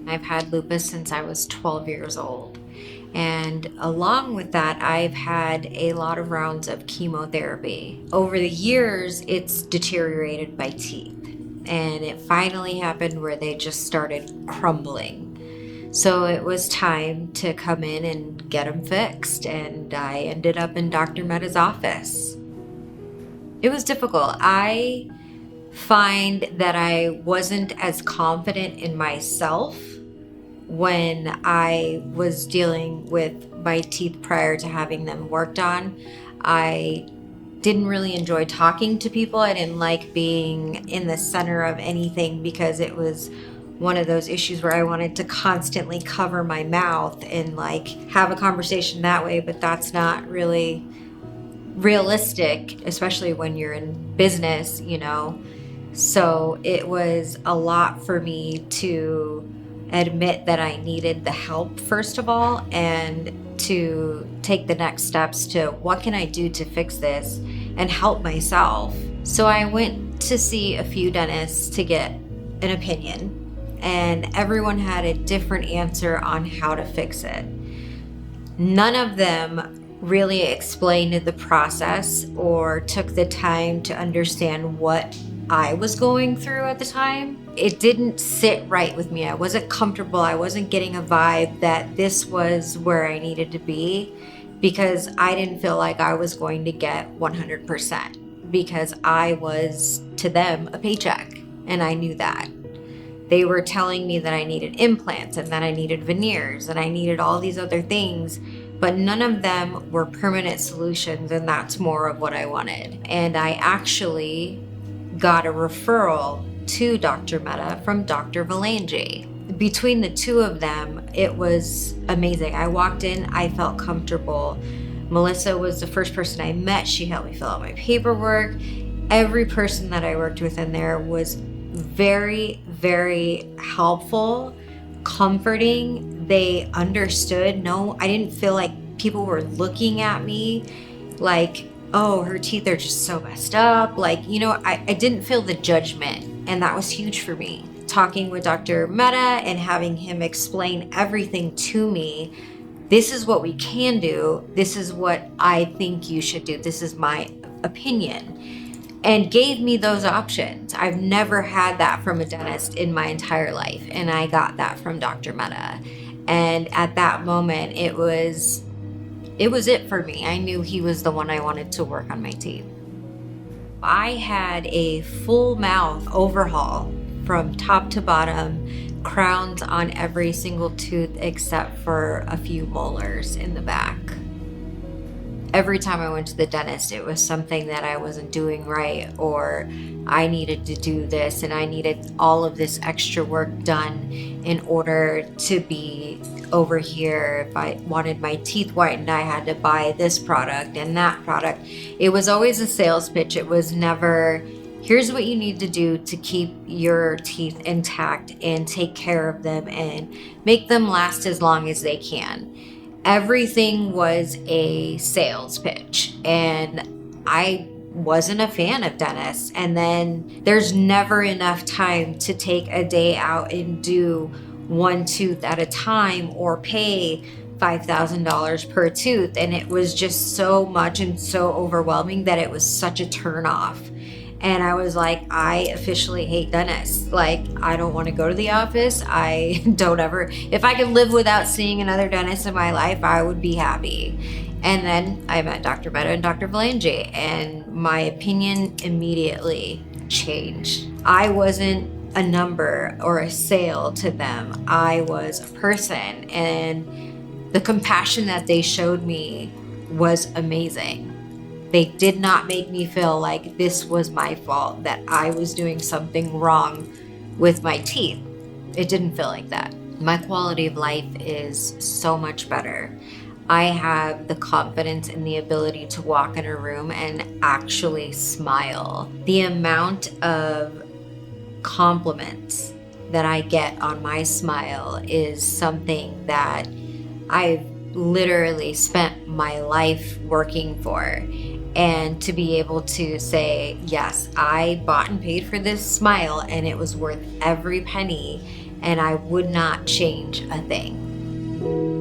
I've had lupus since I was 12 years old. And along with that, I've had a lot of rounds of chemotherapy. Over the years, it's deteriorated my teeth. And it finally happened where they just started crumbling. So it was time to come in and get them fixed. And I ended up in Dr. Metta's office. It was difficult. I find that I wasn't as confident in myself when I was dealing with my teeth prior to having them worked on. I didn't really enjoy talking to people. I didn't like being in the center of anything because it was one of those issues where I wanted to constantly cover my mouth and like have a conversation that way, but that's not really realistic, especially when you're in business, you know. So it was a lot for me to admit that I needed the help, first of all, and to take the next steps to what can I do to fix this and help myself. So I went to see a few dentists to get an opinion, and everyone had a different answer on how to fix it. None of them really explained the process or took the time to understand what I was going through at the time. It didn't sit right with me. I wasn't comfortable. I wasn't getting a vibe that this was where I needed to be, because I didn't feel like I was going to get 100%, because I was, to them, a paycheck, and I knew that. They were telling me that I needed implants and that I needed veneers and I needed all these other things, but none of them were permanent solutions, and that's more of what I wanted. And I actually got a referral to Dr. Metta from Dr. Velangi. Between the two of them, it was amazing. I walked in, I felt comfortable. Melissa was the first person I met. She helped me fill out my paperwork. Every person that I worked with in there was very, very helpful, comforting. They understood. No, I didn't feel like people were looking at me like, oh, her teeth are just so messed up. Like, you know, I didn't feel the judgment, and that was huge for me. Talking with Dr. Metta and having him explain everything to me. This is what we can do. This is what I think you should do. This is my opinion. And gave me those options. I've never had that from a dentist in my entire life, and I got that from Dr. Metta. And at that moment, it was it for me. I knew he was the one I wanted to work on my teeth. I had a full mouth overhaul from top to bottom, crowns on every single tooth except for a few molars in the back. Every time I went to the dentist, it was something that I wasn't doing right, or I needed to do this and I needed all of this extra work done in order to be over here. If I wanted my teeth whitened, I had to buy this product and that product. It was always a sales pitch. It was never, here's what you need to do to keep your teeth intact and take care of them and make them last as long as they can. Everything was a sales pitch, and I wasn't a fan of dentists. And then there's never enough time to take a day out and do one tooth at a time or pay $5,000 per tooth. And it was just so much and so overwhelming that it was such a turn off. And I was like, I officially hate dentists. Like, I don't want to go to the office. I don't ever, if I could live without seeing another dentist in my life, I would be happy. And then I met Dr. Metta and Dr. Velangi, and my opinion immediately changed. I wasn't a number or a sale to them. I was a person, and the compassion that they showed me was amazing. They did not make me feel like this was my fault, that I was doing something wrong with my teeth. It didn't feel like that. My quality of life is so much better. I have the confidence and the ability to walk in a room and actually smile. The amount of compliments that I get on my smile is something that I've literally spent my life working for. And to be able to say, yes, I bought and paid for this smile and it was worth every penny, and I would not change a thing.